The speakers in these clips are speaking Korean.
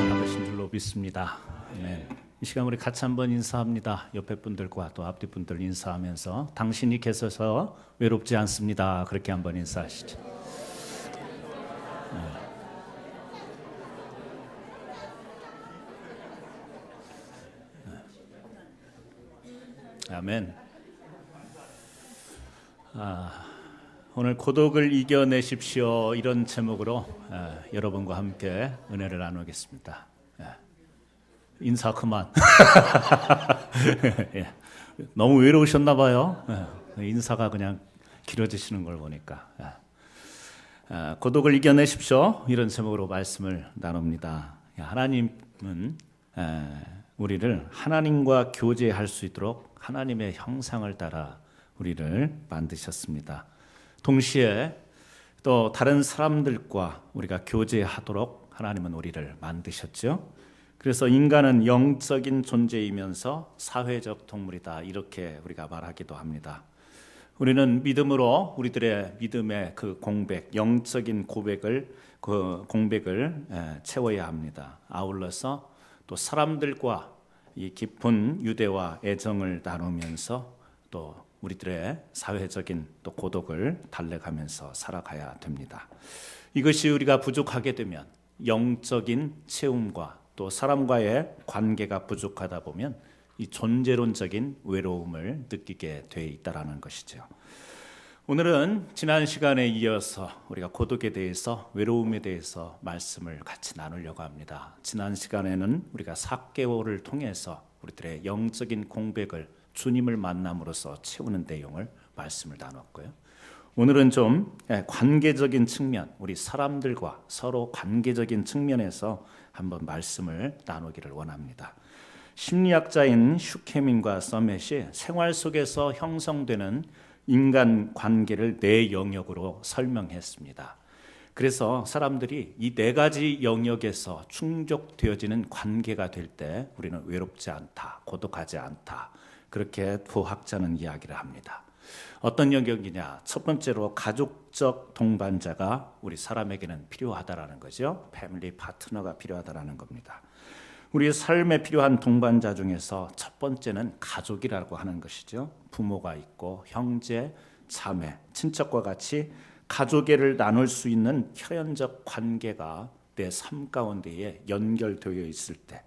받으신 줄로 믿습니다. 네. 이 시간 우리 같이 한번 인사합니다. 옆에 분들과 또 앞뒤 분들 인사하면서 당신이 계셔서 외롭지 않습니다. 그렇게 한번 인사하시죠. 네. 아멘. 오늘 고독을 이겨내십시오 이런 제목으로 여러분과 함께 은혜를 나누겠습니다. 인사 그만. 예. 너무 외로우셨나 봐요. 인사가 그냥 길어지시는 걸 보니까. 고독을 이겨내십시오 이런 제목으로 말씀을 나눕니다. 하나님은 우리를 하나님과 교제할 수 있도록 하나님의 형상을 따라 우리를 만드셨습니다. 동시에 또 다른 사람들과 우리가 교제하도록 하나님은 우리를 만드셨죠. 그래서 인간은 영적인 존재이면서 사회적 동물이다 이렇게 우리가 말하기도 합니다. 우리는 믿음으로 우리들의 믿음의 그 공백, 영적인 고백을 채워야 합니다. 아울러서 또 사람들과 이 깊은 유대와 애정을 나누면서 또 우리들의 사회적인 또 고독을 달래가면서 살아가야 됩니다. 이것이 우리가 부족하게 되면 영적인 체험과 또 사람과의 관계가 부족하다 보면 이 존재론적인 외로움을 느끼게 돼 있다라는 것이죠. 오늘은 지난 시간에 이어서 우리가 고독에 대해서, 외로움에 대해서 말씀을 같이 나누려고 합니다. 지난 시간에는 우리가 삭개오를 통해서 우리들의 영적인 공백을 주님을 만남으로써 채우는 내용을 말씀을 나눴고요. 오늘은 좀 관계적인 측면, 우리 사람들과 서로 관계적인 측면에서 한번 말씀을 나누기를 원합니다. 심리학자인 슈케민과 서맷이 생활 속에서 형성되는 인간 관계를 네 영역으로 설명했습니다. 그래서 사람들이 이 네 가지 영역에서 충족되어지는 관계가 될 때 우리는 외롭지 않다, 고독하지 않다, 그렇게 부학자는 이야기를 합니다. 어떤 영역이냐? 첫 번째로 가족적 동반자가 우리 사람에게는 필요하다라는 거죠. 패밀리 파트너가 필요하다라는 겁니다. 우리 삶에 필요한 동반자 중에서 첫 번째는 가족이라고 하는 것이죠. 부모가 있고 형제, 자매, 친척과 같이 가족애를 나눌 수 있는 혈연적 관계가 내 삶 가운데에 연결되어 있을 때,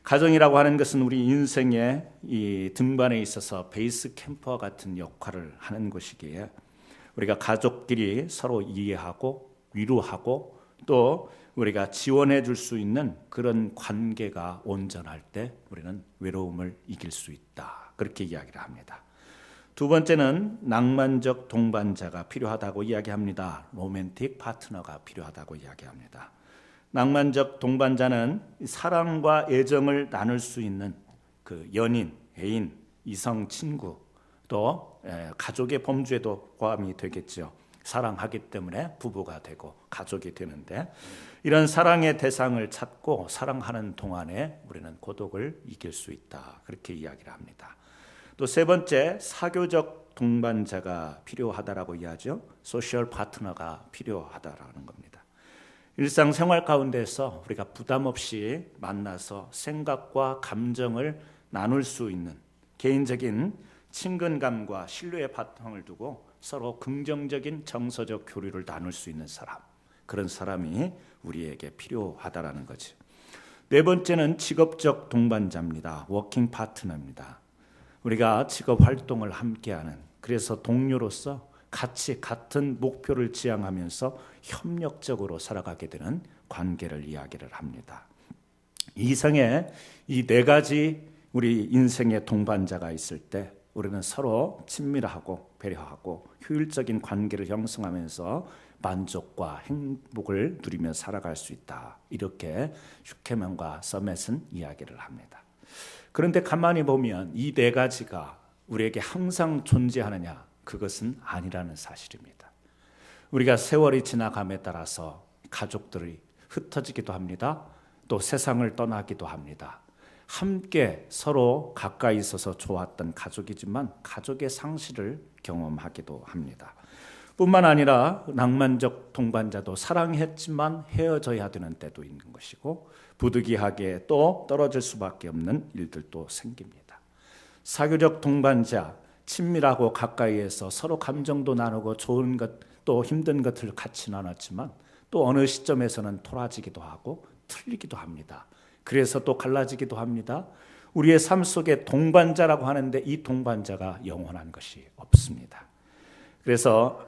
가정이라고 하는 것은 우리 인생의 이 등반에 있어서 베이스 캠프와 같은 역할을 하는 것이기에 우리가 가족끼리 서로 이해하고 위로하고 또 우리가 지원해 줄 수 있는 그런 관계가 온전할 때 우리는 외로움을 이길 수 있다. 그렇게 이야기를 합니다. 두 번째는 낭만적 동반자가 필요하다고 이야기합니다. 로맨틱 파트너가 필요하다고 이야기합니다. 낭만적 동반자는 사랑과 애정을 나눌 수 있는 그 연인, 애인, 이성, 친구, 또 가족의 범주에도 포함이 되겠죠. 사랑하기 때문에 부부가 되고 가족이 되는데, 이런 사랑의 대상을 찾고 사랑하는 동안에 우리는 고독을 이길 수 있다. 그렇게 이야기를 합니다. 또 세 번째, 사교적 동반자가 필요하다라고 이야기하죠. 소셜 파트너가 필요하다라는 겁니다. 일상생활 가운데서 우리가 부담 없이 만나서 생각과 감정을 나눌 수 있는 개인적인 친근감과 신뢰의 바탕을 두고 서로 긍정적인 정서적 교류를 나눌 수 있는 사람, 그런 사람이 우리에게 필요하다라는 거죠. 네 번째는 직업적 동반자입니다. 워킹 파트너입니다. 우리가 직업 활동을 함께하는, 그래서 동료로서 같이 같은 목표를 지향하면서 협력적으로 살아가게 되는 관계를 이야기를 합니다. 이상의 이 네 가지 우리 인생의 동반자가 있을 때 우리는 서로 친밀하고 배려하고 효율적인 관계를 형성하면서 만족과 행복을 누리며 살아갈 수 있다. 이렇게 슈케만과 서맷은 이야기를 합니다. 그런데 가만히 보면 이 네 가지가 우리에게 항상 존재하느냐? 그것은 아니라는 사실입니다. 우리가 세월이 지나감에 따라서 가족들이 흩어지기도 합니다. 또 세상을 떠나기도 합니다. 함께 서로 가까이 있어서 좋았던 가족이지만 가족의 상실을 경험하기도 합니다. 뿐만 아니라 낭만적 동반자도 사랑했지만 헤어져야 되는 때도 있는 것이고 부득이하게 또 떨어질 수밖에 없는 일들도 생깁니다. 사교적 동반자, 친밀하고 가까이에서 서로 감정도 나누고 좋은 것 또 힘든 것을 같이 나눴지만 또 어느 시점에서는 토라지기도 하고 틀리기도 합니다. 그래서 또 갈라지기도 합니다. 우리의 삶 속에 동반자라고 하는데 이 동반자가 영원한 것이 없습니다. 그래서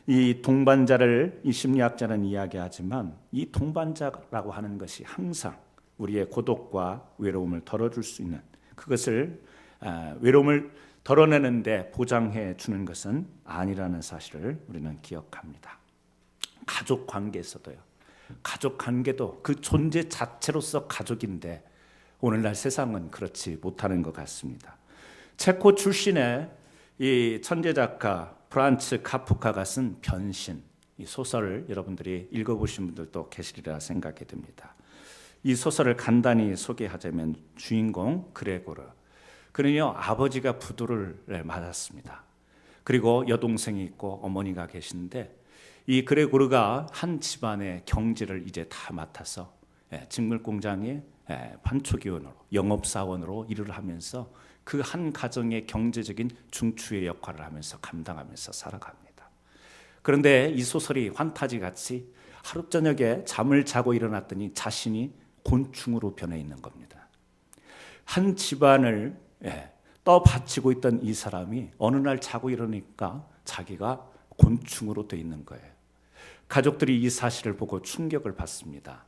이 동반자를 이 심리학자는 이야기하지만 이 동반자라고 하는 것이 항상 우리의 고독과 외로움을 덜어줄 수 있는 그것을 외로움을 덜어내는데 보장해 주는 것은 아니라는 사실을 우리는 기억합니다. 가족 관계에서도요. 가족 관계도 그 존재 자체로서 가족인데 오늘날 세상은 그렇지 못하는 것 같습니다. 체코 출신의 이 천재 작가 프란츠 카프카가 쓴 변신 이 소설을 여러분들이 읽어보신 분들도 계시리라 생각이 듭니다. 이 소설을 간단히 소개하자면 주인공 그레고르 그는요 아버지가 부도를 맞았습니다. 그리고 여동생이 있고 어머니가 계신데 이 그레고르가 한 집안의 경제를 이제 다 맡아서 직물 공장의 판초기원으로 영업사원으로 일을 하면서 그 한 가정의 경제적인 중추의 역할을 하면서 감당하면서 살아갑니다. 그런데 이 소설이 환타지 같이 하루 저녁에 잠을 자고 일어났더니 자신이 곤충으로 변해 있는 겁니다. 한 집안을 떠받치고 있던 이 사람이 어느 날 자고 일어나니까 자기가 곤충으로 돼 있는 거예요. 가족들이 이 사실을 보고 충격을 받습니다.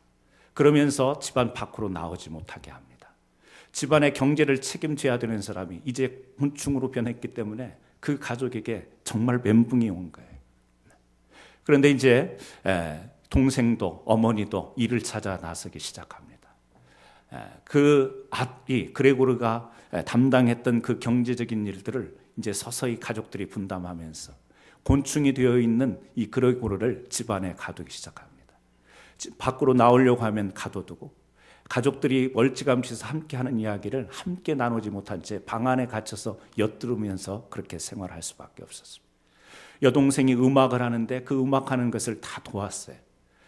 그러면서 집안 밖으로 나오지 못하게 합니다. 집안의 경제를 책임져야 되는 사람이 이제 곤충으로 변했기 때문에 그 가족에게 정말 멘붕이 온 거예요. 그런데 이제 동생도 어머니도 일을 찾아 나서기 시작합니다. 이 그레고르가 담당했던 그 경제적인 일들을 이제 서서히 가족들이 분담하면서 곤충이 되어 있는 이 그레고르를 집안에 가두기 시작합니다. 밖으로 나오려고 하면 가둬두고 가족들이 멀찌감치서 함께 하는 이야기를 함께 나누지 못한 채 방 안에 갇혀서 엿들으면서 그렇게 생활할 수밖에 없었습니다. 여동생이 음악을 하는데 그 음악하는 것을 다 도왔어요.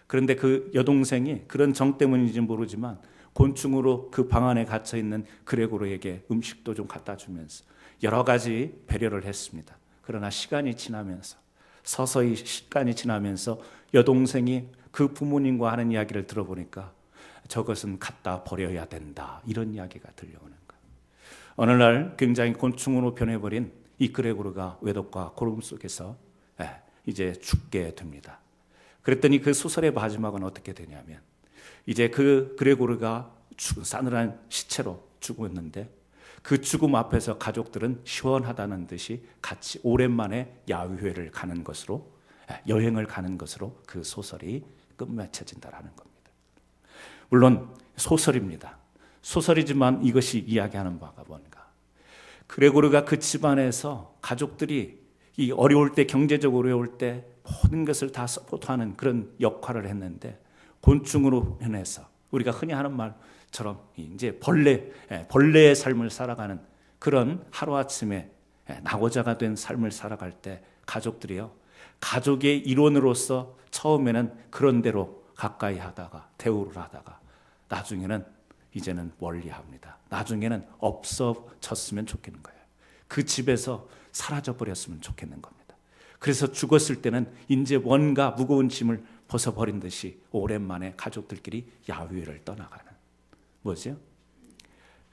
그런데 그 여동생이 그런 정 때문인지 모르지만 곤충으로 그 방 안에 갇혀 있는 그레고르에게 음식도 좀 갖다 주면서 여러 가지 배려를 했습니다. 그러나 시간이 지나면서 서서히 시간이 지나면서 여동생이 그 부모님과 하는 이야기를 들어보니까 저것은 갖다 버려야 된다 이런 이야기가 들려오는 거예요. 어느 날 굉장히 곤충으로 변해버린 이 그레고르가 외독과 고름 속에서 이제 죽게 됩니다. 그랬더니 그 소설의 마지막은 어떻게 되냐면 이제 그 그레고르가 싸늘한 시체로 죽었는데 그 죽음 앞에서 가족들은 시원하다는 듯이 같이 오랜만에 야유회를 가는 것으로 여행을 가는 것으로 그 소설이 끝맺혀진다라는 겁니다. 물론 소설입니다. 소설이지만 이것이 이야기하는 바가 뭔가. 그레고르가 그 집안에서 가족들이 이 어려울 때 경제적으로 어려울 때 모든 것을 다 서포트하는 그런 역할을 했는데 곤충으로 변해서 우리가 흔히 하는 말처럼 이제 벌레의 삶을 살아가는 그런 하루아침에 낙오자가 된 삶을 살아갈 때 가족들이요 가족의 일원으로서 처음에는 그런 대로 가까이 하다가 대우를 하다가 나중에는 이제는 멀리합니다. 나중에는 없어졌으면 좋겠는 거예요. 그 집에서 사라져버렸으면 좋겠는 겁니다. 그래서 죽었을 때는 이제 뭔가 무거운 짐을 벗어버린 듯이 오랜만에 가족들끼리 야유회를 떠나가는 뭐죠?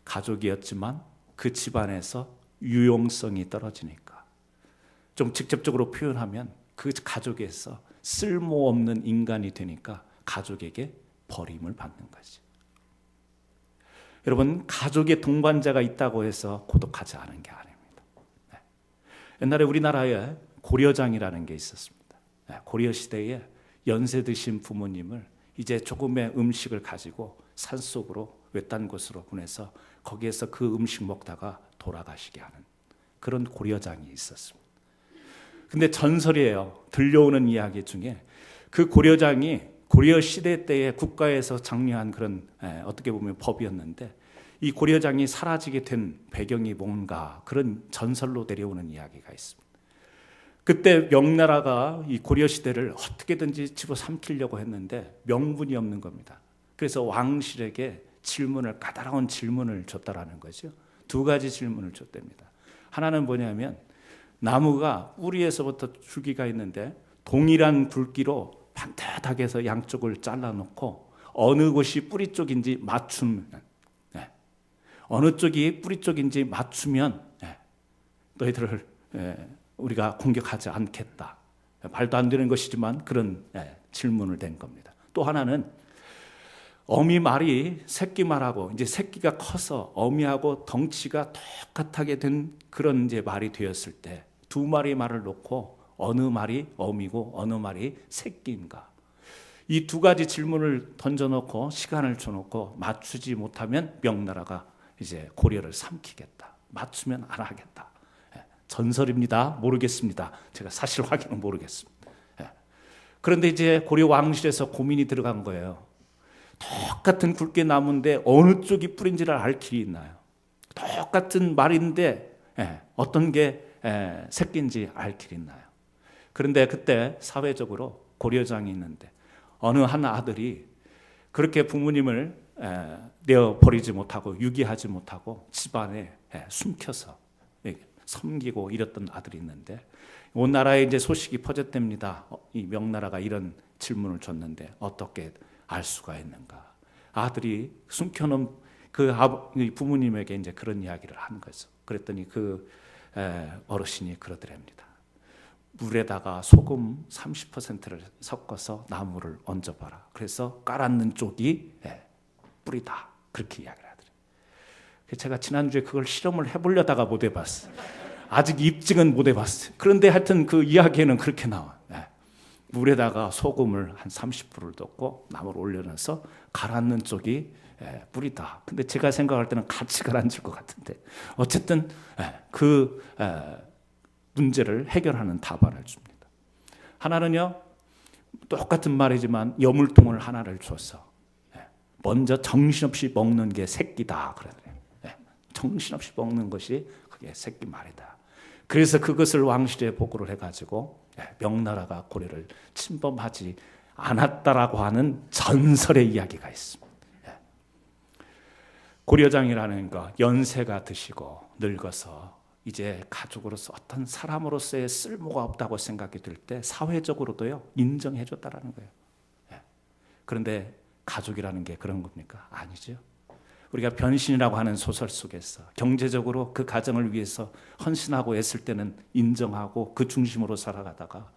가족이었지만 그 집안에서 유용성이 떨어지니까 좀 직접적으로 표현하면 그 가족에서 쓸모없는 인간이 되니까 가족에게 버림을 받는 거지. 여러분 가족의 동반자가 있다고 해서 고독하지 않은 게 아닙니다. 옛날에 우리나라에 고려장이라는 게 있었습니다. 고려 시대에 연세 드신 부모님을 이제 조금의 음식을 가지고 산속으로 외딴 곳으로 보내서 거기에서 그 음식 먹다가 돌아가시게 하는 그런 고려장이 있었습니다. 근데 전설이에요. 들려오는 이야기 중에 그 고려장이 고려 시대 때에 국가에서 장려한 그런 어떻게 보면 법이었는데 이 고려장이 사라지게 된 배경이 뭔가 그런 전설로 내려오는 이야기가 있습니다. 그때 명나라가 이 고려 시대를 어떻게든지 집어삼키려고 했는데 명분이 없는 겁니다. 그래서 왕실에게 까다로운 질문을 줬다라는 거죠. 두 가지 질문을 줬답니다. 하나는 뭐냐면 나무가 뿌리에서부터 줄기가 있는데 동일한 굵기로 반듯하게 해서 양쪽을 잘라놓고 어느 곳이 뿌리 쪽인지 맞추면, 어느 쪽이 뿌리 쪽인지 맞추면 너희들을 우리가 공격하지 않겠다. 말도 안 되는 것이지만 그런 질문을 낸 겁니다. 또 하나는 어미 말이 새끼 말하고 이제 새끼가 커서 어미하고 덩치가 똑같하게 된 그런 이제 말이 되었을 때 두 마리 말을 놓고 어느 말이 어미고 어느 말이 새끼인가? 이 두 가지 질문을 던져놓고 시간을 줘놓고 맞추지 못하면 명나라가 이제 고려를 삼키겠다. 맞추면 안 하겠다. 전설입니다. 모르겠습니다. 제가 사실 확인은 모르겠습니다. 그런데 이제 고려 왕실에서 고민이 들어간 거예요. 똑같은 굵게 나무인데 어느 쪽이 뿌린지를 알 길이 있나요? 똑같은 말인데 어떤 게 새끼인지 알 길이 있나요? 그런데 그때 사회적으로 고려장이 있는데 어느 한 아들이 그렇게 부모님을 내어버리지 못하고 유기하지 못하고 집안에 숨겨서 섬기고 이랬던 아들이 있는데 온 나라에 이제 소식이 퍼졌답니다. 이 명나라가 이런 질문을 줬는데 어떻게 알 수가 있는가? 아들이 숨겨놓은 그 부모님에게 이제 그런 이야기를 한 거죠. 그랬더니 그 어르신이 그러더랍니다. 물에다가 소금 30%를 섞어서 나무를 얹어봐라. 그래서 깔았는 쪽이 뿌리다. 그렇게 이야기를 하더래요. 제가 지난주에 그걸 실험을 해보려다가 못 해봤어요. 아직 입증은 못 해봤어요. 그런데 하여튼 그 이야기에는 그렇게 나와요. 물에다가 소금을 한 30%를 넣고 나무를 올려놔서 가라앉는 쪽이 뿌리다. 근데 제가 생각할 때는 같이 가라앉을 것 같은데 어쨌든 그 문제를 해결하는 답안을 줍니다. 하나는요, 똑같은 말이지만 여물통을 하나를 줘서 먼저 정신없이 먹는 게 새끼다 그러더래요. 정신없이 먹는 것이 그게 새끼 말이다. 그래서 그것을 왕실에 보고를 해가지고 명나라가 고려를 침범하지 않았다라고 하는 전설의 이야기가 있습니다. 고려장이라는 것, 연세가 드시고 늙어서 이제 가족으로서 어떤 사람으로서의 쓸모가 없다고 생각이 들 때 사회적으로도요 인정해 줬다라는 거예요. 그런데 가족이라는 게 그런 겁니까? 아니죠. 우리가 변신이라고 하는 소설 속에서 경제적으로 그 가정을 위해서 헌신하고 애쓸 때는 인정하고 그 중심으로 살아가다가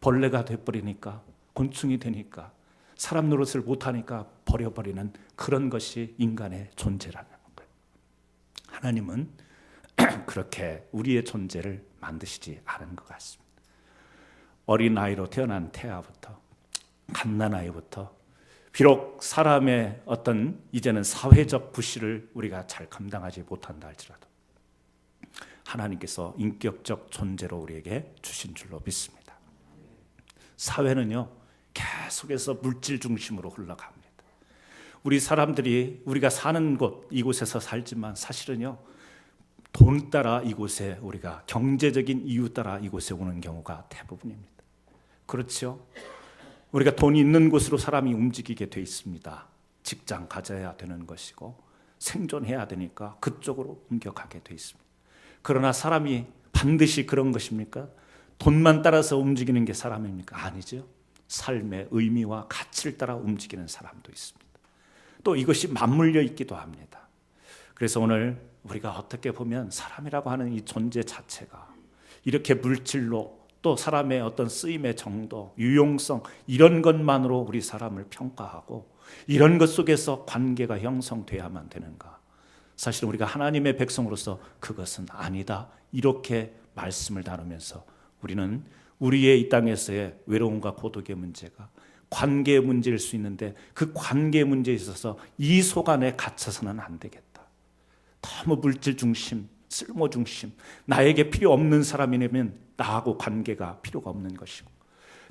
벌레가 돼버리니까 곤충이 되니까 사람 노릇을 못하니까 버려버리는 그런 것이 인간의 존재라는 거예요. 하나님은 그렇게 우리의 존재를 만드시지 않은 것 같습니다. 어린 아이로 태어난 태아부터 갓난아이부터 비록 사람의 어떤 이제는 사회적 부실을 우리가 잘 감당하지 못한다 할지라도 하나님께서 인격적 존재로 우리에게 주신 줄로 믿습니다. 사회는요 계속해서 물질 중심으로 흘러갑니다. 우리 사람들이 우리가 사는 곳 이곳에서 살지만 사실은요 돈 따라 이곳에 우리가 경제적인 이유 따라 이곳에 오는 경우가 대부분입니다. 그렇죠? 우리가 돈이 있는 곳으로 사람이 움직이게 돼 있습니다. 직장 가져야 되는 것이고 생존해야 되니까 그쪽으로 옮겨가게 돼 있습니다. 그러나 사람이 반드시 그런 것입니까? 돈만 따라서 움직이는 게 사람입니까? 아니죠. 삶의 의미와 가치를 따라 움직이는 사람도 있습니다. 또 이것이 맞물려 있기도 합니다. 그래서 오늘 우리가 어떻게 보면 사람이라고 하는 이 존재 자체가 이렇게 물질로 또 사람의 어떤 쓰임의 정도, 유용성 이런 것만으로 우리 사람을 평가하고 이런 것 속에서 관계가 형성돼야만 되는가? 사실 우리가 하나님의 백성으로서 그것은 아니다. 이렇게 말씀을 나누면서 우리는 우리의 이 땅에서의 외로움과 고독의 문제가 관계의 문제일 수 있는데 그 관계의 문제에 있어서 이 속 안에 갇혀서는 안 되겠다. 너무 물질 중심, 쓸모 중심, 나에게 필요 없는 사람이라면 나하고 관계가 필요가 없는 것이고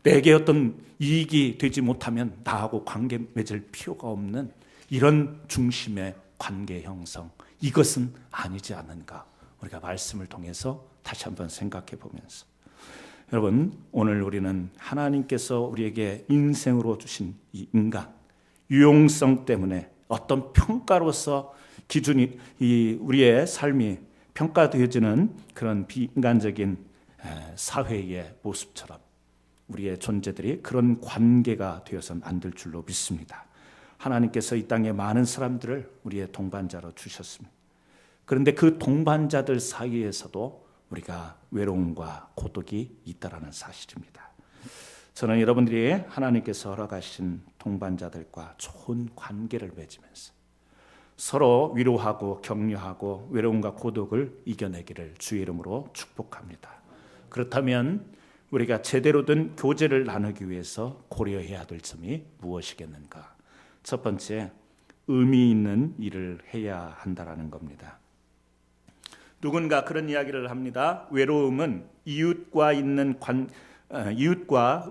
내게 어떤 이익이 되지 못하면 나하고 관계 맺을 필요가 없는 이런 중심의 관계 형성, 이것은 아니지 않는가? 우리가 말씀을 통해서 다시 한번 생각해 보면서, 여러분, 오늘 우리는 하나님께서 우리에게 인생으로 주신 이 인간, 유용성 때문에 어떤 평가로서 기준이, 우리의 삶이 평가되어지는 그런 비인간적인 사회의 모습처럼 우리의 존재들이 그런 관계가 되어서는 안 될 줄로 믿습니다. 하나님께서 이 땅에 많은 사람들을 우리의 동반자로 주셨습니다. 그런데 그 동반자들 사이에서도 우리가 외로움과 고독이 있다라는 사실입니다. 저는 여러분들이 하나님께서 허락하신 동반자들과 좋은 관계를 맺으면서 서로 위로하고 격려하고 외로움과 고독을 이겨내기를 주의 이름으로 축복합니다. 그렇다면 우리가 제대로 된 교제를 나누기 위해서 고려해야 될 점이 무엇이겠는가? 첫 번째, 의미 있는 일을 해야 한다라는 겁니다. 누군가 그런 이야기를 합니다. 외로움은 이웃과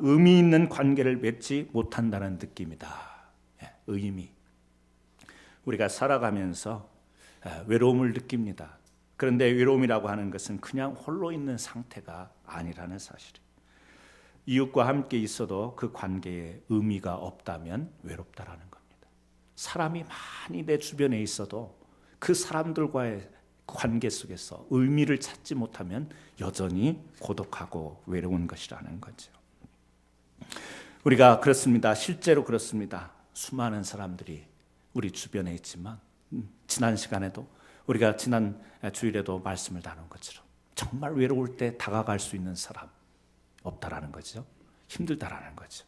의미 있는 관계를 맺지 못한다는 느낌이다. 의미. 우리가 살아가면서 외로움을 느낍니다. 그런데 외로움이라고 하는 것은 그냥 홀로 있는 상태가 아니라는 사실이에요. 이웃과 함께 있어도 그 관계에 의미가 없다면 외롭다라는 겁니다. 사람이 많이 내 주변에 있어도 그 사람들과의 관계 속에서 의미를 찾지 못하면 여전히 고독하고 외로운 것이라는 거죠. 우리가 그렇습니다. 실제로 그렇습니다. 수많은 사람들이 우리 주변에 있지만 지난 시간에도 우리가 지난 주일에도 말씀을 나눈 것처럼 정말 외로울 때 다가갈 수 있는 사람 없다라는 거죠. 힘들다라는 거죠.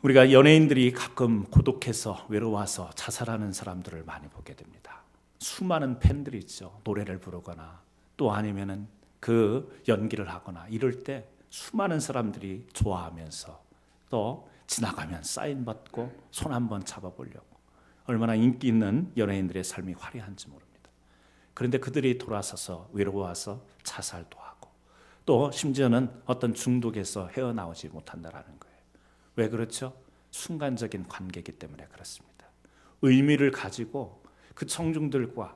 우리가 연예인들이 가끔 고독해서 외로워서 자살하는 사람들을 많이 보게 됩니다. 수많은 팬들이 있죠. 노래를 부르거나 또 아니면은 그 연기를 하거나 이럴 때 수많은 사람들이 좋아하면서 또 지나가면 사인 받고 손 한번 잡아보려고 얼마나 인기 있는 연예인들의 삶이 화려한지 모릅니다. 그런데 그들이 돌아서서 외로워서 자살도 하고 또 심지어는 어떤 중독에서 헤어나오지 못한다라는 거예요. 왜 그렇죠? 순간적인 관계이기 때문에 그렇습니다. 의미를 가지고 그 청중들과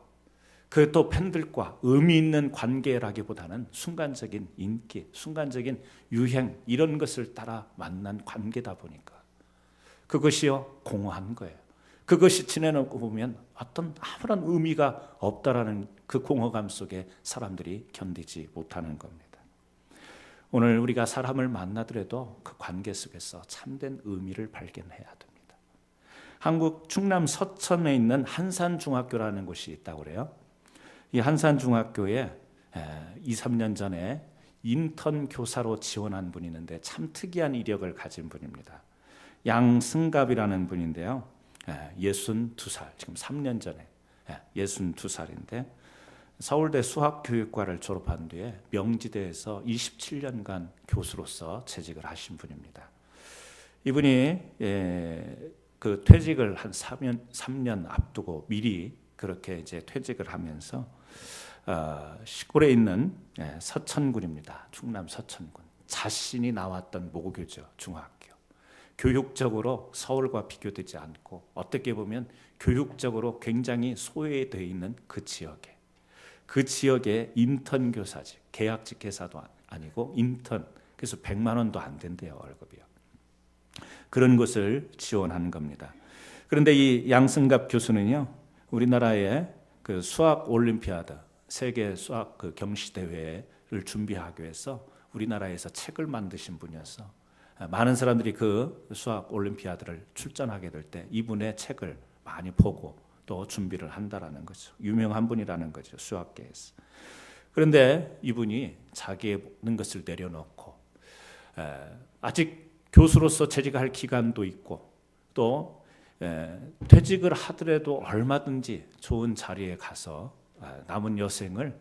그 또 팬들과 의미 있는 관계라기보다는 순간적인 인기, 순간적인 유행 이런 것을 따라 만난 관계다 보니까 그것이요 공허한 거예요. 그것이 지내놓고 보면 어떤 아무런 의미가 없다라는 그 공허감 속에 사람들이 견디지 못하는 겁니다. 오늘 우리가 사람을 만나더라도 그 관계 속에서 참된 의미를 발견해야 됩니다. 한국 충남 서천에 있는 한산중학교라는 곳이 있다고 그래요. 이 한산중학교에 2, 3년 전에 인턴 교사로 지원한 분이 있는데 참 특이한 이력을 가진 분입니다. 양승갑이라는 분인데요. 62살, 지금 3년 전에 62살인데 서울대 수학교육과를 졸업한 뒤에 명지대에서 27년간 교수로서 재직을 하신 분입니다. 이분이 그 퇴직을 한 3년 앞두고 미리 그렇게 이제 퇴직을 하면서 시골에 있는 서천군입니다. 충남 서천군. 자신이 나왔던 모교죠. 중학교. 교육적으로 서울과 비교되지 않고 어떻게 보면 교육적으로 굉장히 소외되어 있는 그 지역에 인턴 교사직, 계약직 회사도 아니고 인턴, 그래서 100만 원도 안 된대요, 월급이요. 그런 곳을 지원한 겁니다. 그런데 이 양승갑 교수는요, 우리나라의 그 수학 올림피아드, 세계 수학 그 경시 대회를 준비하기 위해서 우리나라에서 책을 만드신 분이어서 많은 사람들이 그 수학 올림피아드를 출전하게 될 때 이분의 책을 많이 보고 또 준비를 한다라는 거죠. 유명한 분이라는 거죠, 수학계에서. 그런데 이분이 자기의 모든 것을 내려놓고 아직 교수로서 재직할 기간도 있고 또 퇴직을 하더라도 얼마든지 좋은 자리에 가서 남은 여생을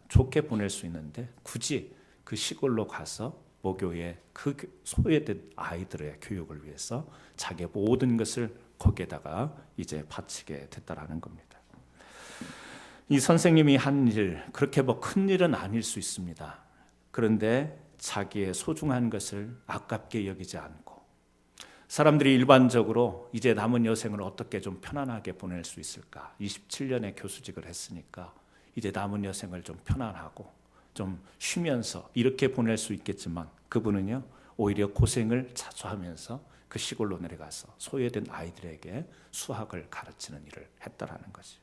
좋게 보낼 수 있는데 굳이 그 시골로 가서 모교의 그 소외된 아이들의 교육을 위해서 자기의 모든 것을 거기에다가 이제 바치게 됐다라는 겁니다. 이 선생님이 한 일, 그렇게 뭐 큰 일은 아닐 수 있습니다. 그런데 자기의 소중한 것을 아깝게 여기지 않고 사람들이 일반적으로 이제 남은 여생을 어떻게 좀 편안하게 보낼 수 있을까? 27년의 교수직을 했으니까 이제 남은 여생을 좀 편안하고 좀 쉬면서 이렇게 보낼 수 있겠지만, 그분은요 오히려 고생을 자주 하면서 그 시골로 내려가서 소외된 아이들에게 수학을 가르치는 일을 했다라는 거죠.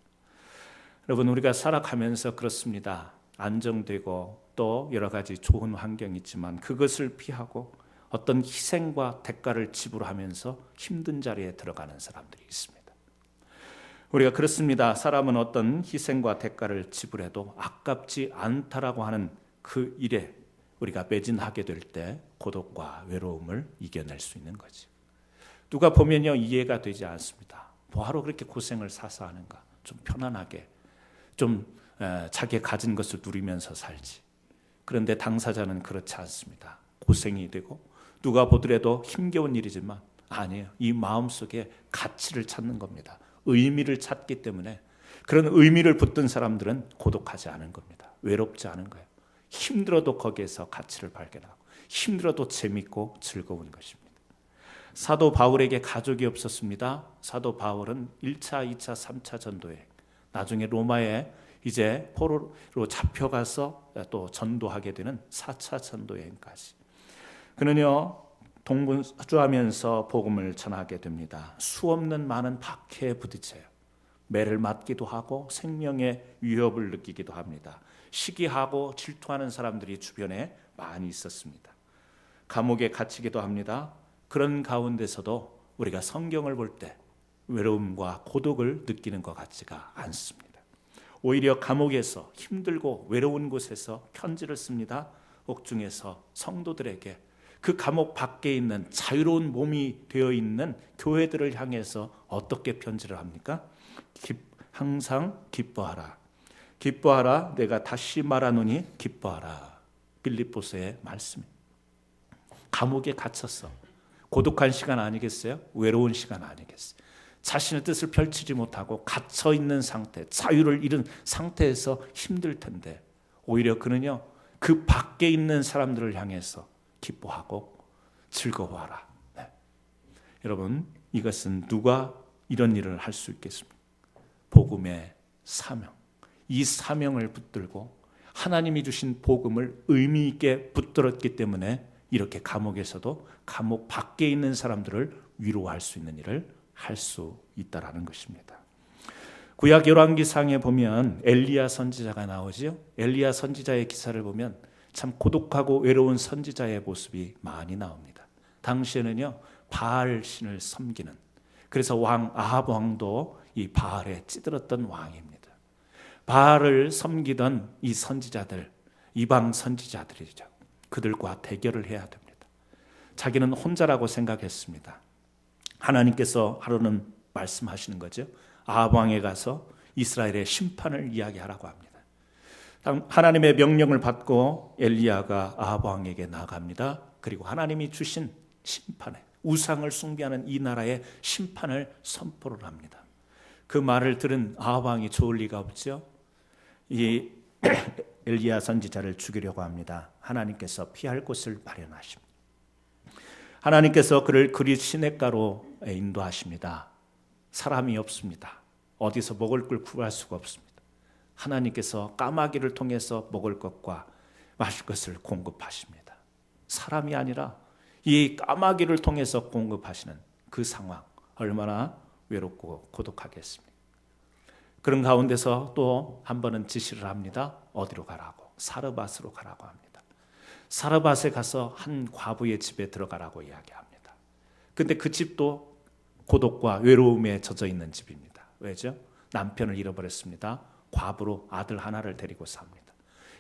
여러분, 우리가 살아가면서 그렇습니다. 안정되고 또 여러 가지 좋은 환경이 있지만 그것을 피하고 어떤 희생과 대가를 지불하면서 힘든 자리에 들어가는 사람들이 있습니다. 우리가 그렇습니다. 사람은 어떤 희생과 대가를 지불해도 아깝지 않다라고 하는 그 일에 우리가 매진하게 될 때 고독과 외로움을 이겨낼 수 있는 거죠. 누가 보면요 이해가 되지 않습니다. 뭐하러 그렇게 고생을 사서 하는가? 좀 편안하게 좀 자기가 가진 것을 누리면서 살지. 그런데 당사자는 그렇지 않습니다. 고생이 되고 누가 보더라도 힘겨운 일이지만 아니에요. 이 마음속에 가치를 찾는 겁니다. 의미를 찾기 때문에 그런 의미를 붙든 사람들은 고독하지 않은 겁니다. 외롭지 않은 거예요. 힘들어도 거기에서 가치를 발견하고 힘들어도 재밌고 즐거운 것입니다. 사도 바울에게 가족이 없었습니다. 사도 바울은 1차, 2차, 3차 전도에 나중에 로마에 이제 포로로 잡혀가서 또 전도하게 되는 4차 전도 여행까지 그는요 동분서주하면서 복음을 전하게 됩니다. 수없는 많은 박해에 부딪혀요. 매를 맞기도 하고 생명의 위협을 느끼기도 합니다. 시기하고 질투하는 사람들이 주변에 많이 있었습니다. 감옥에 갇히기도 합니다. 그런 가운데서도 우리가 성경을 볼 때 외로움과 고독을 느끼는 것 같지가 않습니다. 오히려 감옥에서 힘들고 외로운 곳에서 편지를 씁니다. 옥중에서 성도들에게 그 감옥 밖에 있는 자유로운 몸이 되어 있는 교회들을 향해서 어떻게 편지를 합니까? 항상 기뻐하라. 기뻐하라. 내가 다시 말하노니 기뻐하라. 빌립보서의 말씀. 감옥에 갇혔어. 고독한 시간 아니겠어요? 외로운 시간 아니겠어요? 자신의 뜻을 펼치지 못하고 갇혀 있는 상태, 자유를 잃은 상태에서 힘들 텐데 오히려 그는요 그 밖에 있는 사람들을 향해서 기뻐하고 즐거워하라. 네. 여러분, 이것은 누가 이런 일을 할 수 있겠습니까? 복음의 사명. 이 사명을 붙들고 하나님이 주신 복음을 의미 있게 붙들었기 때문에 이렇게 감옥에서도 감옥 밖에 있는 사람들을 위로할 수 있는 일을 할 수 있다라는 것입니다. 구약 열왕기상에 보면 엘리야 선지자가 나오지요. 엘리야 선지자의 기사를 보면 참 고독하고 외로운 선지자의 모습이 많이 나옵니다. 당시에는요 바알 신을 섬기는, 그래서 왕 아합 왕도 이 바알에 찌들었던 왕입니다. 바알을 섬기던 이 선지자들, 이방 선지자들이죠. 그들과 대결을 해야 됩니다. 자기는 혼자라고 생각했습니다. 하나님께서 하루는 말씀하시는 거죠. 아합 왕에 가서 이스라엘의 심판을 이야기하라고 합니다. 하나님의 명령을 받고 엘리야가 아합 왕에게 나갑니다. 그리고 하나님이 주신 심판에, 우상을 숭배하는 이 나라의 심판을 선포를 합니다. 그 말을 들은 아합 왕이 좋을 리가 없죠. 이 엘리야 선지자를 죽이려고 합니다. 하나님께서 피할 곳을 마련하십니다. 하나님께서 그를 그릿 시냇가로 인도하십니다. 사람이 없습니다. 어디서 먹을 걸 구할 수가 없습니다. 하나님께서 까마귀를 통해서 먹을 것과 마실 것을 공급하십니다. 사람이 아니라 이 까마귀를 통해서 공급하시는 그 상황, 얼마나 외롭고 고독하겠습니까? 그런 가운데서 또 한 번은 지시를 합니다. 어디로 가라고? 사르밧으로 가라고 합니다. 사르밧에 가서 한 과부의 집에 들어가라고 이야기합니다. 근데 그 집도 고독과 외로움에 젖어 있는 집입니다. 왜죠? 남편을 잃어버렸습니다. 과부로 아들 하나를 데리고 삽니다.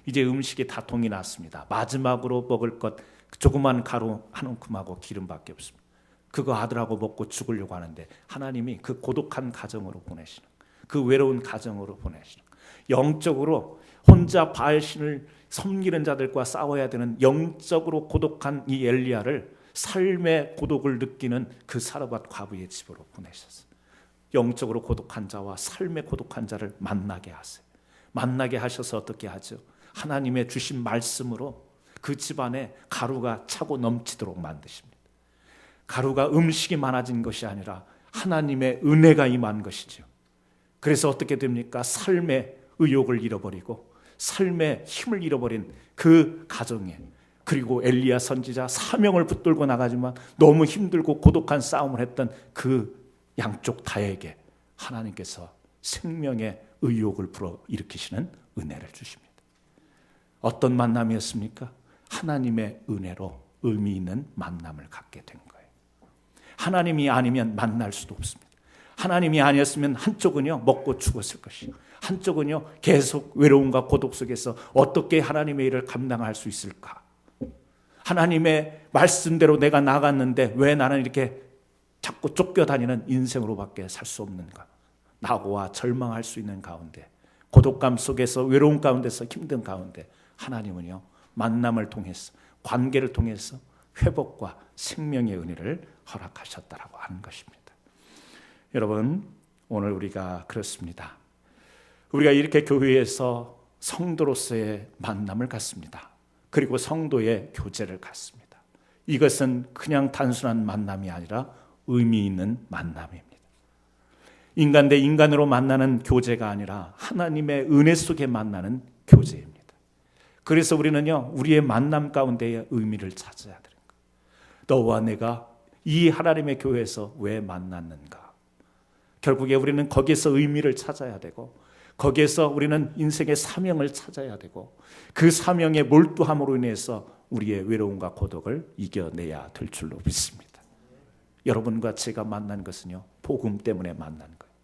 이제 음식이 다 통이 났습니다. 마지막으로 먹을 것 조그만 가루 한 움큼하고 기름밖에 없습니다. 그거 아들하고 먹고 죽으려고 하는데 하나님이 그 고독한 가정으로 보내시는, 그 외로운 가정으로 보내시는, 영적으로 혼자 바알신을 섬기는 자들과 싸워야 되는 영적으로 고독한 이 엘리야를 삶의 고독을 느끼는 그 사르밧 과부의 집으로 보내셨어요. 영적으로 고독한 자와 삶의 고독한 자를 만나게 하세요. 만나게 하셔서 어떻게 하죠? 하나님의 주신 말씀으로 그 집안에 가루가 차고 넘치도록 만드십니다. 가루가 음식이 많아진 것이 아니라 하나님의 은혜가 임한 것이죠. 그래서 어떻게 됩니까? 삶의 의욕을 잃어버리고 삶의 힘을 잃어버린 그 가정에, 그리고 엘리야 선지자 사명을 붙들고 나가지만 너무 힘들고 고독한 싸움을 했던 그 양쪽 다에게 하나님께서 생명의 의욕을 불어일으키시는 은혜를 주십니다. 어떤 만남이었습니까? 하나님의 은혜로 의미 있는 만남을 갖게 된 거예요. 하나님이 아니면 만날 수도 없습니다. 하나님이 아니었으면 한쪽은요 먹고 죽었을 것이요, 한쪽은요 계속 외로움과 고독 속에서 어떻게 하나님의 일을 감당할 수 있을까? 하나님의 말씀대로 내가 나갔는데 왜 나는 이렇게 자꾸 쫓겨다니는 인생으로밖에 살 수 없는가? 낙오와 절망할 수 있는 가운데, 고독감 속에서, 외로움 가운데서, 힘든 가운데 하나님은요 만남을 통해서, 관계를 통해서 회복과 생명의 은혜를 허락하셨다라고 하는 것입니다. 여러분, 오늘 우리가 그렇습니다. 우리가 이렇게 교회에서 성도로서의 만남을 갖습니다. 그리고 성도의 교제를 갖습니다. 이것은 그냥 단순한 만남이 아니라 의미 있는 만남입니다. 인간 대 인간으로 만나는 교제가 아니라 하나님의 은혜 속에 만나는 교제입니다. 그래서 우리는요 우리의 만남 가운데의 의미를 찾아야 되는 거예요. 너와 내가 이 하나님의 교회에서 왜 만났는가? 결국에 우리는 거기에서 의미를 찾아야 되고, 거기에서 우리는 인생의 사명을 찾아야 되고, 그 사명에 몰두함으로 인해서 우리의 외로움과 고독을 이겨내야 될 줄로 믿습니다. 여러분과 제가 만난 것은요 복음 때문에 만난 거예요.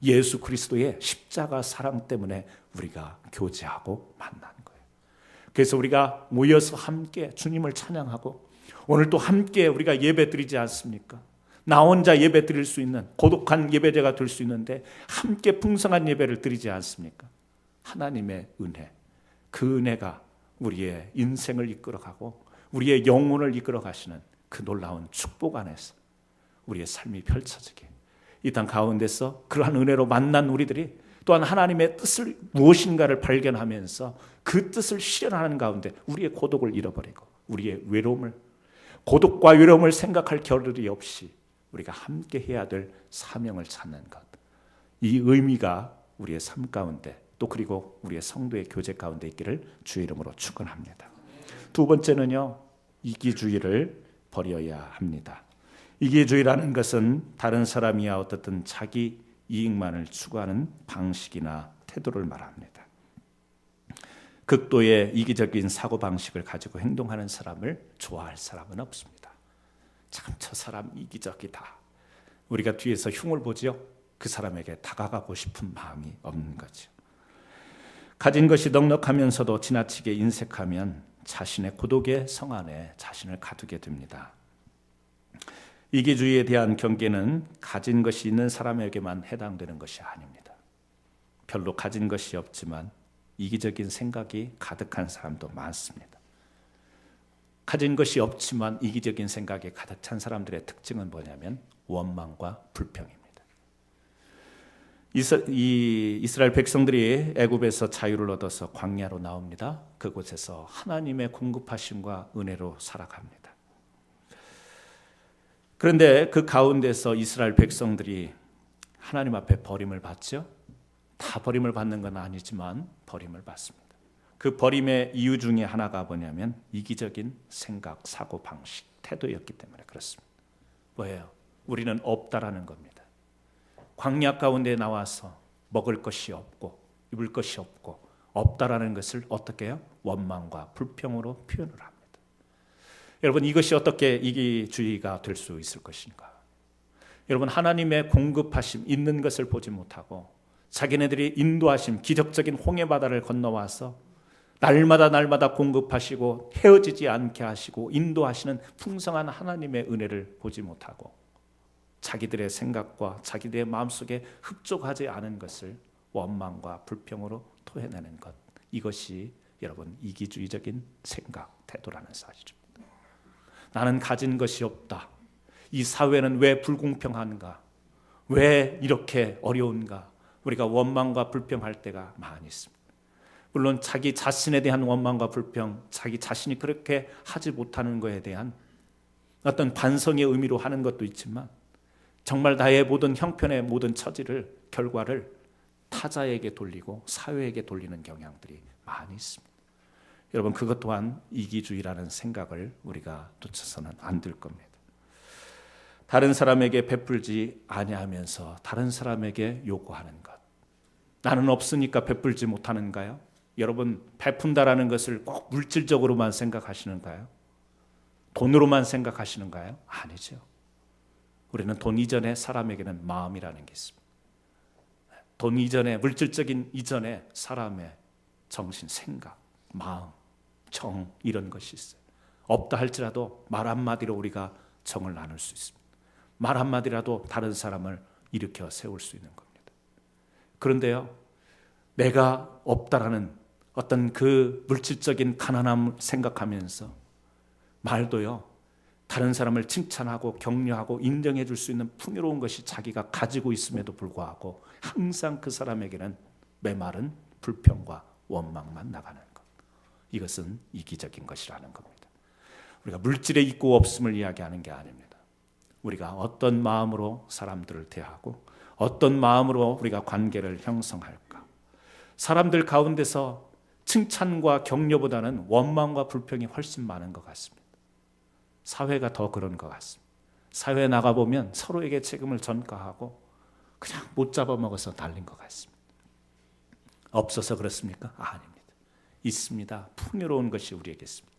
예수 그리스도의 십자가 사랑 때문에 우리가 교제하고 만난 거예요. 그래서 우리가 모여서 함께 주님을 찬양하고, 오늘 또 함께 우리가 예배 드리지 않습니까? 나 혼자 예배 드릴 수 있는 고독한 예배자가 될 수 있는데 함께 풍성한 예배를 드리지 않습니까? 하나님의 은혜, 그 은혜가 우리의 인생을 이끌어가고 우리의 영혼을 이끌어가시는 그 놀라운 축복 안에서 우리의 삶이 펼쳐지게, 이 땅 가운데서 그러한 은혜로 만난 우리들이 또한 하나님의 뜻을 무엇인가를 발견하면서 그 뜻을 실현하는 가운데 우리의 고독을 잃어버리고 우리의 외로움을, 고독과 외로움을 생각할 겨를이 없이 우리가 함께 해야 될 사명을 찾는 것, 이 의미가 우리의 삶 가운데 또 그리고 우리의 성도의 교제 가운데 있기를 주의 이름으로 축원합니다. 두 번째는요 이기주의를 버려야 합니다. 이기주의라는 것은 다른 사람이야 어떻든 자기 이익만을 추구하는 방식이나 태도를 말합니다. 극도의 이기적인 사고방식을 가지고 행동하는 사람을 좋아할 사람은 없습니다. 참 저 사람 이기적이다. 우리가 뒤에서 흉을 보지요. 그 사람에게 다가가고 싶은 마음이 없는 거죠. 가진 것이 넉넉하면서도 지나치게 인색하면 자신의 고독의 성 안에 자신을 가두게 됩니다. 이기주의에 대한 경계는 가진 것이 있는 사람에게만 해당되는 것이 아닙니다. 별로 가진 것이 없지만 이기적인 생각이 가득한 사람도 많습니다. 가진 것이 없지만 이기적인 생각에 가득 찬 사람들의 특징은 뭐냐면 원망과 불평입니다. 이스라엘 백성들이 애굽에서 자유를 얻어서 광야로 나옵니다. 그곳에서 하나님의 공급하심과 은혜로 살아갑니다. 그런데 그 가운데서 이스라엘 백성들이 하나님 앞에 버림을 받죠. 다 버림을 받는 건 아니지만 버림을 받습니다. 그 버림의 이유 중에 하나가 뭐냐면 이기적인 생각, 사고 방식, 태도였기 때문에 그렇습니다. 뭐예요? 우리는 없다라는 겁니다. 광야 가운데 나와서 먹을 것이 없고 입을 것이 없고 없다라는 것을 어떻게 해요? 원망과 불평으로 표현을 합니다. 여러분, 이것이 어떻게 이기주의가 될 수 있을 것인가? 여러분, 하나님의 공급하심 있는 것을 보지 못하고 자기네들이 인도하심, 기적적인 홍해 바다를 건너와서 날마다 공급하시고 헤어지지 않게 하시고 인도하시는 풍성한 하나님의 은혜를 보지 못하고 자기들의 생각과 자기들의 마음속에 흡족하지 않은 것을 원망과 불평으로 토해내는 것, 이것이 여러분 이기주의적인 생각, 태도라는 사실입니다. 나는 가진 것이 없다. 이 사회는 왜 불공평한가? 왜 이렇게 어려운가? 우리가 원망과 불평할 때가 많이 있습니다. 물론 자기 자신에 대한 원망과 불평, 자기 자신이 그렇게 하지 못하는 것에 대한 어떤 반성의 의미로 하는 것도 있지만 정말 나의 모든 형편의 모든 처지를, 결과를 타자에게 돌리고 사회에게 돌리는 경향들이 많이 있습니다. 여러분, 그것 또한 이기주의라는 생각을 우리가 놓쳐서는 안 될 겁니다. 다른 사람에게 베풀지 아니하면서 다른 사람에게 요구하는 것. 나는 없으니까 베풀지 못하는가요? 여러분, 베푼다라는 것을 꼭 물질적으로만 생각하시는가요? 돈으로만 생각하시는가요? 아니죠. 우리는 돈 이전에 사람에게는 마음이라는 게 있습니다. 돈 이전에, 물질적인 이전에 사람의 정신, 생각, 마음, 정, 이런 것이 있어요. 없다 할지라도 말 한마디로 우리가 정을 나눌 수 있습니다. 말 한마디라도 다른 사람을 일으켜 세울 수 있는 겁니다. 그런데요, 내가 없다라는 어떤 그 물질적인 가난함을 생각하면서 말도요, 다른 사람을 칭찬하고 격려하고 인정해 줄 수 있는 풍요로운 것이 자기가 가지고 있음에도 불구하고 항상 그 사람에게는 메마른 불평과 원망만 나가는 것. 이것은 이기적인 것이라는 겁니다. 우리가 물질의 있고 없음을 이야기하는 게 아닙니다. 우리가 어떤 마음으로 사람들을 대하고 어떤 마음으로 우리가 관계를 형성할까. 사람들 가운데서 칭찬과 격려보다는 원망과 불평이 훨씬 많은 것 같습니다. 사회가 더 그런 것 같습니다. 사회에 나가보면 서로에게 책임을 전가하고 그냥 못 잡아먹어서 날린 것 같습니다. 없어서 그렇습니까? 아닙니다. 있습니다. 풍요로운 것이 우리에게 있습니다.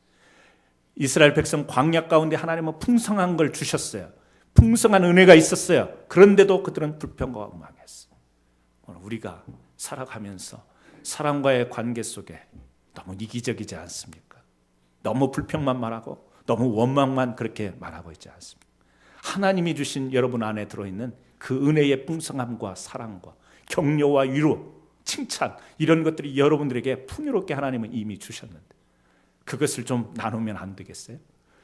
이스라엘 백성 광야 가운데 하나님은 풍성한 걸 주셨어요. 풍성한 은혜가 있었어요. 그런데도 그들은 불평과 원망했어요. 오늘 우리가 살아가면서 사람과의 관계 속에 너무 이기적이지 않습니까? 너무 불평만 말하고 너무 원망만 그렇게 말하고 있지 않습니까? 하나님이 주신 여러분 안에 들어있는 그 은혜의 풍성함과 사랑과 격려와 위로, 칭찬, 이런 것들이 여러분들에게 풍요롭게 하나님은 이미 주셨는데 그것을 좀 나누면 안 되겠어요?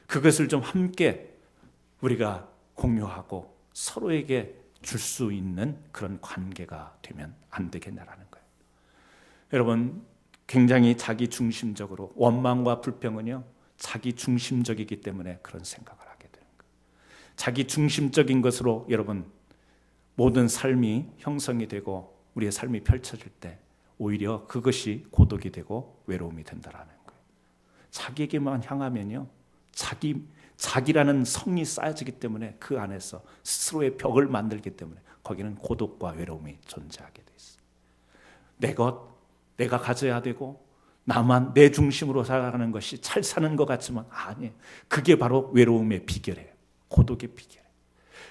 그것을 좀 함께 우리가 공유하고 서로에게 줄 수 있는 그런 관계가 되면 안 되겠냐라는 거예요. 여러분, 굉장히 자기 중심적으로, 원망과 불평은요 자기 중심적이기 때문에 그런 생각을 하게 되는 거예요. 자기 중심적인 것으로 여러분 모든 삶이 형성이 되고 우리의 삶이 펼쳐질 때 오히려 그것이 고독이 되고 외로움이 된다라는 거예요. 자기에게만 향하면요 자기라는 성이 쌓여지기 때문에 그 안에서 스스로의 벽을 만들기 때문에 거기는 고독과 외로움이 존재하게 돼 있어요. 내 것, 내가 가져야 되고 나만 내 중심으로 살아가는 것이 잘 사는 것 같지만 아니에요. 그게 바로 외로움의 비결이에요. 고독의 비결이에요.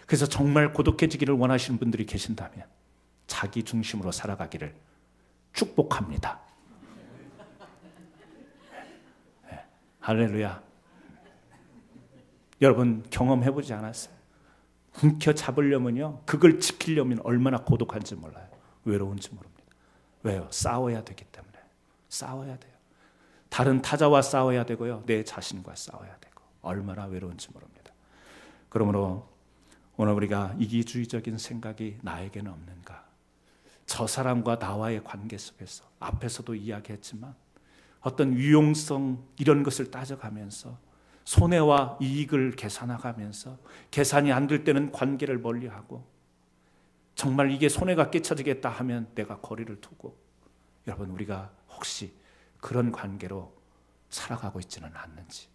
그래서 정말 고독해지기를 원하시는 분들이 계신다면 자기 중심으로 살아가기를 축복합니다. 네. 할렐루야. 여러분 경험해보지 않았어요? 훔켜잡으려면요 그걸 지키려면 얼마나 고독한지 몰라요. 외로운지 모릅니다. 왜요? 싸워야 되기 때문에. 싸워야 돼요. 다른 타자와 싸워야 되고요. 내 자신과 싸워야 되고 얼마나 외로운지 모릅니다. 그러므로 오늘 우리가 이기주의적인 생각이 나에게는 없는가? 저 사람과 나와의 관계 속에서 앞에서도 이야기했지만 어떤 유용성 이런 것을 따져가면서 손해와 이익을 계산하면서 계산이 안 될 때는 관계를 멀리하고 정말 이게 손해가 끼쳐지겠다 하면 내가 거리를 두고 여러분 우리가 혹시 그런 관계로 살아가고 있지는 않는지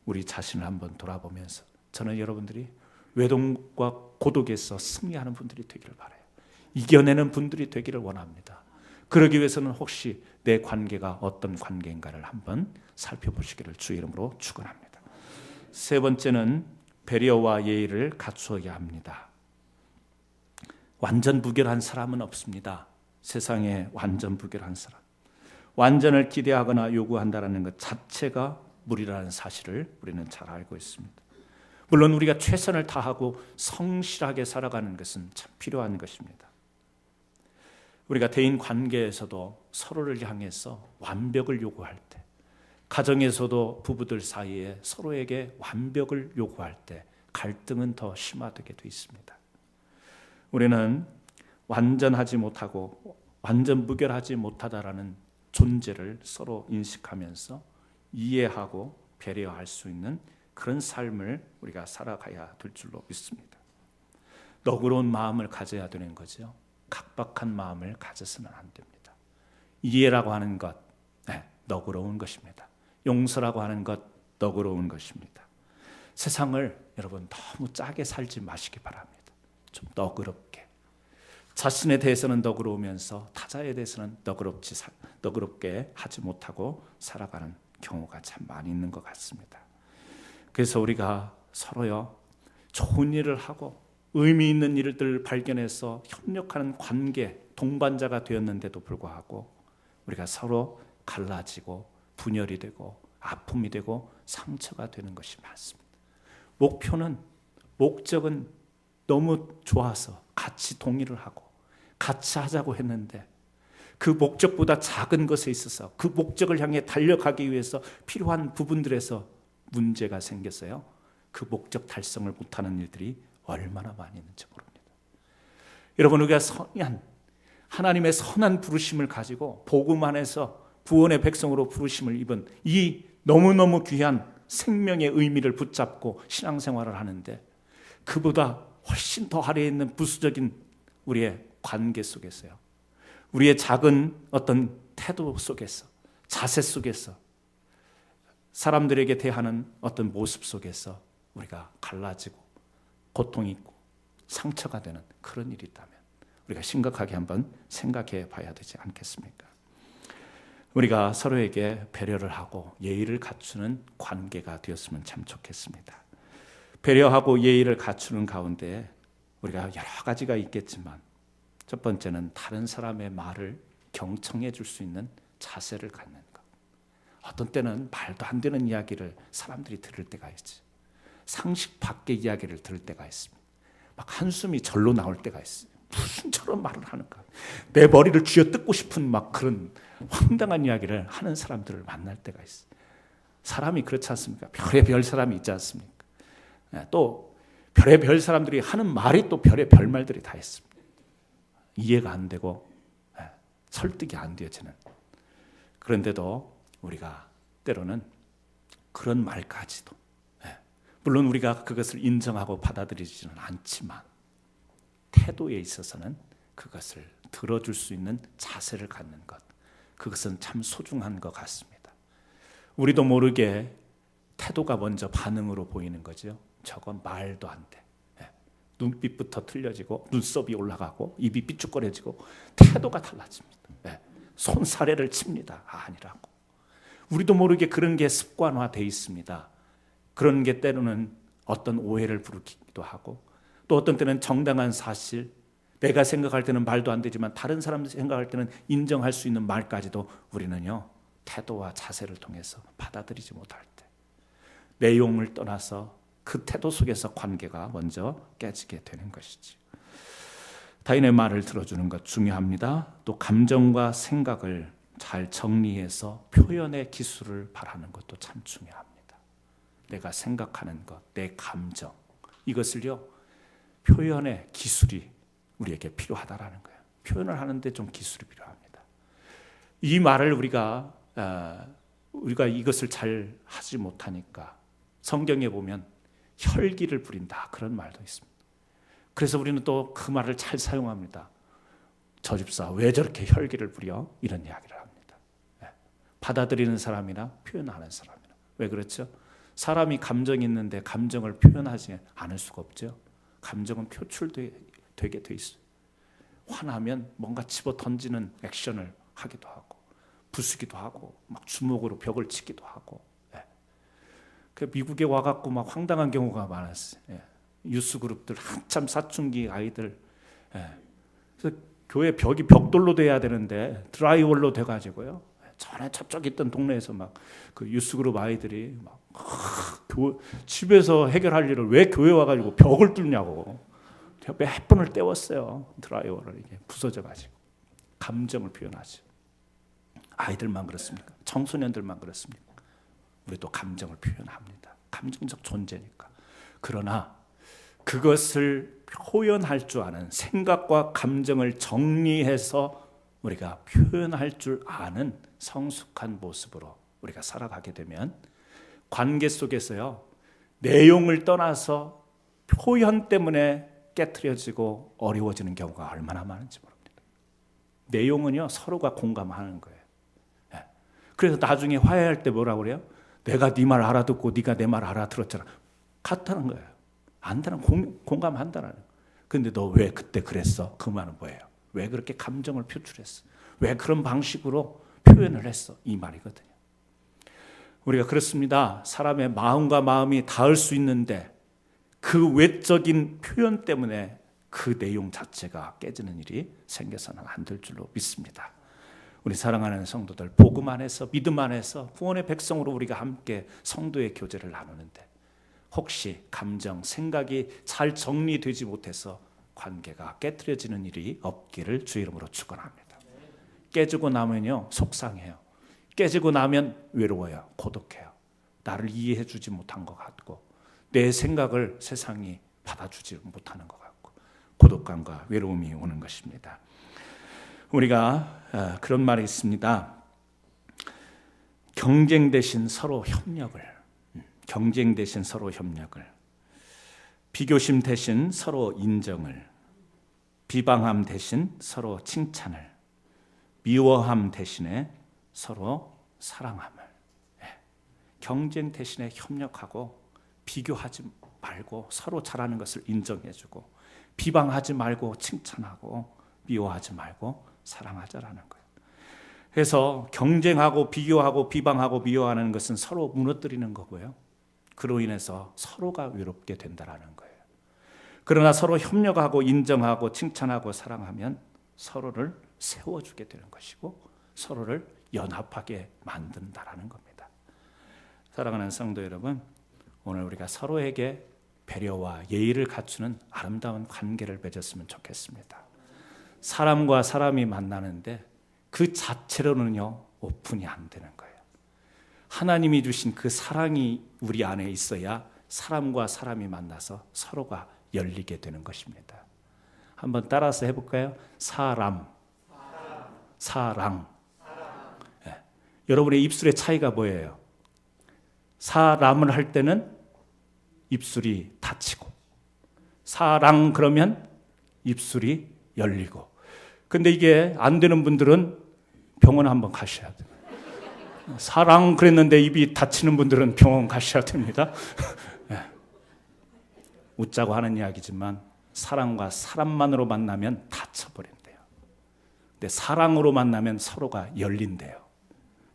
우리 자신을 한번 돌아보면서 저는 여러분들이 외동과 고독에서 승리하는 분들이 되기를 바라요. 이겨내는 분들이 되기를 원합니다. 그러기 위해서는 혹시 내 관계가 어떤 관계인가를 한번 살펴보시기를 주 이름으로 축원합니다. 세 번째는 배려와 예의를 갖추어야 합니다. 완전 부결한 사람은 없습니다. 세상에 완전 부결한 사람. 완전을 기대하거나 요구한다는 것 자체가 무리라는 사실을 우리는 잘 알고 있습니다. 물론 우리가 최선을 다하고 성실하게 살아가는 것은 참 필요한 것입니다. 우리가 대인 관계에서도 서로를 향해서 완벽을 요구할 때, 가정에서도 부부들 사이에 서로에게 완벽을 요구할 때 갈등은 더 심화되게 돼 있습니다. 우리는 완전하지 못하고 완전 무결하지 못하다라는 존재를 서로 인식하면서 이해하고 배려할 수 있는 그런 삶을 우리가 살아가야 될 줄로 믿습니다. 너그러운 마음을 가져야 되는 거죠. 각박한 마음을 가져서는 안 됩니다. 이해라고 하는 것, 너그러운 것입니다. 용서라고 하는 것, 너그러운 것입니다. 세상을 여러분 너무 짜게 살지 마시기 바랍니다. 좀 너그럽게, 자신에 대해서는 너그러우면서 타자에 대해서는 너그럽게 하지 못하고 살아가는 경우가 참 많이 있는 것 같습니다. 그래서 우리가 서로요, 좋은 일을 하고 의미 있는 일들을 발견해서 협력하는 관계, 동반자가 되었는데도 불구하고 우리가 서로 갈라지고 분열이 되고 아픔이 되고 상처가 되는 것이 많습니다. 목적은 너무 좋아서 같이 동의를 하고 같이 하자고 했는데 그 목적보다 작은 것에 있어서 그 목적을 향해 달려가기 위해서 필요한 부분들에서 문제가 생겼어요. 그 목적 달성을 못하는 일들이 얼마나 많이 있는지 모릅니다. 여러분, 우리가 하나님의 선한 부르심을 가지고 복음 안에서 구원의 백성으로 부르심을 입은 이 너무너무 귀한 생명의 의미를 붙잡고 신앙생활을 하는데 그보다 훨씬 더 아래에 있는 부수적인 우리의 관계 속에서요, 우리의 작은 어떤 태도 속에서, 자세 속에서, 사람들에게 대하는 어떤 모습 속에서 우리가 갈라지고 고통이 있고 상처가 되는 그런 일이 있다면 우리가 심각하게 한번 생각해 봐야 되지 않겠습니까? 우리가 서로에게 배려를 하고 예의를 갖추는 관계가 되었으면 참 좋겠습니다. 배려하고 예의를 갖추는 가운데 우리가 여러 가지가 있겠지만 첫 번째는 다른 사람의 말을 경청해 줄 수 있는 자세를 갖는 것. 어떤 때는 말도 안 되는 이야기를 사람들이 들을 때가 있지. 상식 밖의 이야기를 들을 때가 있습니다. 막 한숨이 절로 나올 때가 있어요. 무슨 저런 말을 하는가. 내 머리를 쥐어뜯고 싶은 막 그런 황당한 이야기를 하는 사람들을 만날 때가 있어요. 사람이 그렇지 않습니까? 별의별 사람이 있지 않습니까? 또 별의별 사람들이 하는 말이 또 별의별 말들이 다 있습니다. 이해가 안 되고 설득이 안 되어지는. 그런데도 우리가 때로는 그런 말까지도, 물론 우리가 그것을 인정하고 받아들이지는 않지만 태도에 있어서는 그것을 들어줄 수 있는 자세를 갖는 것, 그것은 참 소중한 것 같습니다. 우리도 모르게 태도가 먼저 반응으로 보이는 거죠. 저건 말도 안 돼. 눈빛부터 틀려지고 눈썹이 올라가고 입이 삐죽거려지고 태도가 달라집니다. 손사래를 칩니다. 아니라고. 우리도 모르게 그런 게 습관화되어 있습니다. 그런 게 때로는 어떤 오해를 부르기도 하고 또 어떤 때는 정당한 사실, 내가 생각할 때는 말도 안 되지만 다른 사람들이 생각할 때는 인정할 수 있는 말까지도 우리는요, 태도와 자세를 통해서 받아들이지 못할 때 내용을 떠나서 그 태도 속에서 관계가 먼저 깨지게 되는 것이지. 타인의 말을 들어주는 것 중요합니다. 또 감정과 생각을 잘 정리해서 표현의 기술을 바라는 것도 참 중요합니다. 내가 생각하는 것, 내 감정, 이것을요, 표현의 기술이 우리에게 필요하다라는 거예요. 표현을 하는데 좀 기술이 필요합니다. 이 말을 우리가 이것을 잘 하지 못하니까 성경에 보면 혈기를 부린다, 그런 말도 있습니다. 그래서 우리는 또 그 말을 잘 사용합니다. 저 집사 왜 저렇게 혈기를 부려? 이런 이야기를 합니다. 받아들이는 사람이나 표현하는 사람이나. 왜 그렇죠? 사람이 감정이 있는데 감정을 표현하지 않을 수가 없죠. 감정은 표출되게 돼 있어요. 화나면 뭔가 집어 던지는 액션을 하기도 하고 부수기도 하고 막 주먹으로 벽을 치기도 하고. 그 미국에 와갖고 막 황당한 경우가 많았어요. 유스 그룹들 한참 사춘기 아이들. 그래서 교회 벽이 벽돌로 돼야 되는데 드라이월로 돼가지고요. 전에 저쪽 있던 동네에서 막 그 유스 그룹 아이들이 막 집에서 해결할 일을 왜 교회 와가지고 벽을 뚫냐고 몇 번을 때웠어요. 드라이월을 이게 부서져가지고. 감정을 표현하죠. 아이들만 그렇습니까? 청소년들만 그렇습니까? 우리도 감정을 표현합니다. 감정적 존재니까. 그러나 그것을 표현할 줄 아는, 생각과 감정을 정리해서 우리가 표현할 줄 아는 성숙한 모습으로 우리가 살아가게 되면 관계 속에서요, 내용을 떠나서 표현 때문에 깨트려지고 어려워지는 경우가 얼마나 많은지 모릅니다. 내용은요, 서로가 공감하는 거예요. 그래서 나중에 화해할 때 뭐라고 그래요? 내가 네 말 알아듣고 네가 내 말 알아들었잖아. 같다는 거예요. 안다는, 공감한다는 거예요. 근데 너 왜 그때 그랬어? 그 말은 뭐예요? 왜 그렇게 감정을 표출했어? 왜 그런 방식으로 표현을 했어? 이 말이거든요. 우리가 그렇습니다. 사람의 마음과 마음이 닿을 수 있는데 그 외적인 표현 때문에 그 내용 자체가 깨지는 일이 생겨서는 안 될 줄로 믿습니다. 우리 사랑하는 성도들, 복음 안에서, 믿음 안에서 구원의 백성으로 우리가 함께 성도의 교제를 나누는데 혹시 감정, 생각이 잘 정리되지 못해서 관계가 깨트려지는 일이 없기를 주의 이름으로 축원합니다. 깨지고 나면요, 속상해요. 깨지고 나면 외로워요. 고독해요. 나를 이해해 주지 못한 것 같고 내 생각을 세상이 받아주지 못하는 것 같고 고독감과 외로움이 오는 것입니다. 우리가 그런 말이 있습니다. 경쟁 대신 서로 협력을, 경쟁 대신 서로 협력을, 비교심 대신 서로 인정을, 비방함 대신 서로 칭찬을, 미워함 대신에 서로 사랑함을. 경쟁 대신에 협력하고 비교하지 말고 서로 잘하는 것을 인정해주고 비방하지 말고 칭찬하고 미워하지 말고 사랑하자라는 거예요. 그래서 경쟁하고 비교하고 비방하고 미워하는 것은 서로 무너뜨리는 거고요. 그로 인해서 서로가 외롭게 된다라는 거예요. 그러나 서로 협력하고 인정하고 칭찬하고 사랑하면 서로를 세워주게 되는 것이고 서로를 연합하게 만든다라는 겁니다. 사랑하는 성도 여러분, 오늘 우리가 서로에게 배려와 예의를 갖추는 아름다운 관계를 맺었으면 좋겠습니다. 사람과 사람이 만나는데 그 자체로는요, 오픈이 안 되는 거예요. 하나님이 주신 그 사랑이 우리 안에 있어야 사람과 사람이 만나서 서로가 열리게 되는 것입니다. 한번 따라서 해볼까요? 사람. 네. 여러분의 입술의 차이가 뭐예요? 사람을 할 때는 입술이 닫히고 사랑 그러면 입술이 열리고. 근데 이게 안 되는 분들은 병원 한번 가셔야 돼요. 사랑 그랬는데 입이 닫히는 분들은 병원 가셔야 됩니다. 네. 웃자고 하는 이야기지만 사랑과 사람만으로 만나면 닫혀버린대요. 근데 사랑으로 만나면 서로가 열린대요.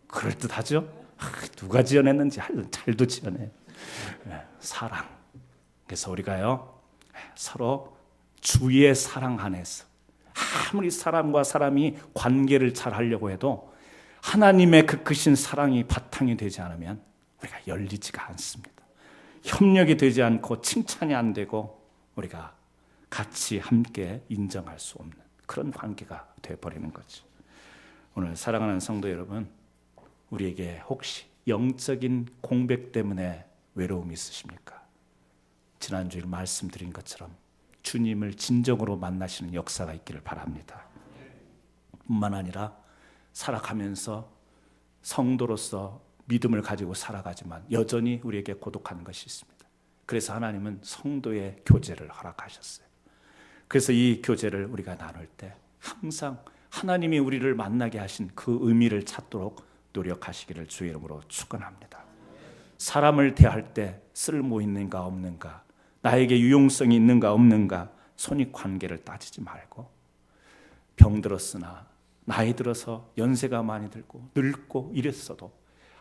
그럴듯하죠? 누가 지어냈는지 잘도 지어내요. 사랑. 그래서 우리가요, 서로 주의 사랑 안에서 아무리 사람과 사람이 관계를 잘 하려고 해도 하나님의 그 크신 사랑이 바탕이 되지 않으면 우리가 열리지가 않습니다. 협력이 되지 않고 칭찬이 안 되고 우리가 같이 함께 인정할 수 없는 그런 관계가 되어버리는 거죠. 오늘 사랑하는 성도 여러분, 우리에게 혹시 영적인 공백 때문에 외로움이 있으십니까? 지난주에 말씀드린 것처럼 주님을 진정으로 만나시는 역사가 있기를 바랍니다. 뿐만 아니라 살아가면서 성도로서 믿음을 가지고 살아가지만 여전히 우리에게 고독한 것이 있습니다. 그래서 하나님은 성도의 교제를 허락하셨어요. 그래서 이 교제를 우리가 나눌 때 항상 하나님이 우리를 만나게 하신 그 의미를 찾도록 노력하시기를 주의 이름으로 축원합니다. 사람을 대할 때 쓸모 있는가 없는가, 나에게 유용성이 있는가 없는가, 손익관계를 따지지 말고 병들었으나 나이 들어서 연세가 많이 들고 늙고 이랬어도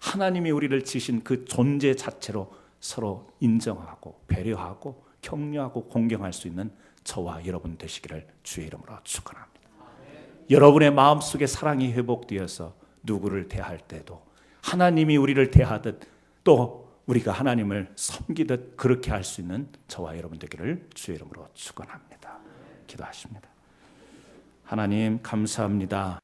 하나님이 우리를 지신 그 존재 자체로 서로 인정하고 배려하고 격려하고 공경할 수 있는 저와 여러분 되시기를 주의 이름으로 축원합니다. 여러분의 마음속에 사랑이 회복되어서 누구를 대할 때도 하나님이 우리를 대하듯 또 우리가 하나님을 섬기듯 그렇게 할 수 있는 저와 여러분 되기를 주의 이름으로 축원합니다. 기도하십니다. 하나님 감사합니다.